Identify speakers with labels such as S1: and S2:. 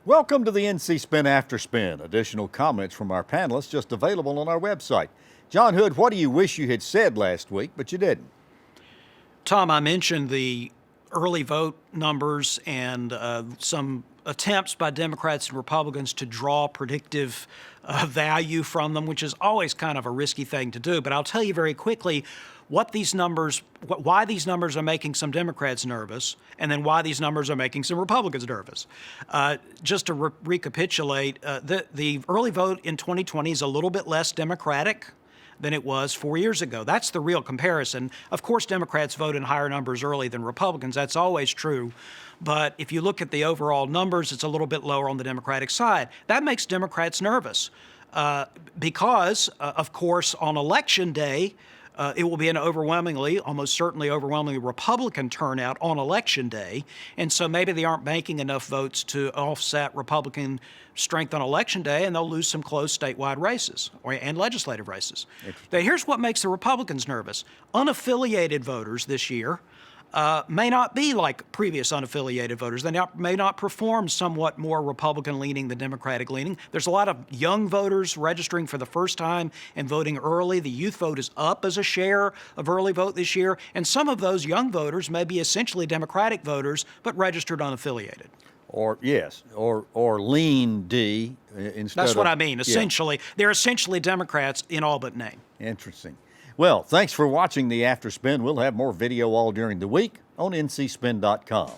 S1: Welcome to the NC Spin After Spin. Additional comments from our panelists just available on our website. John Hood, what do you wish you had said last week, but you didn't?
S2: Tom, I mentioned the early vote numbers and some attempts by Democrats and Republicans to draw predictive value from them, which is always kind of a risky thing to do. But I'll tell you very quickly why these numbers are making some Democrats nervous, and then why these numbers are making some Republicans nervous. Just to recapitulate, the early vote in 2020 is a little bit less Democratic than it was 4 years ago. That's the real comparison. Of course, Democrats vote in higher numbers early than Republicans. That's always true. But if you look at the overall numbers, it's a little bit lower on the Democratic side. That makes Democrats nervous because, of course, on Election Day, it will be an almost certainly overwhelmingly Republican turnout on Election Day. And so maybe they aren't making enough votes to offset Republican strength on Election Day, and they'll lose some close statewide races and legislative races. Now, here's what makes the Republicans nervous. Unaffiliated voters this year may not be like previous unaffiliated voters. They may not perform somewhat more Republican-leaning than Democratic-leaning. There's a lot of young voters registering for the first time and voting early. The youth vote is up as a share of early vote this year, and some of those young voters may be essentially Democratic voters but registered unaffiliated.
S1: Or lean D instead.
S2: That's what I mean. Essentially, they're essentially Democrats in all but name.
S1: Interesting. Well, thanks for watching the After Spin. We'll have more video all during the week on ncspin.com.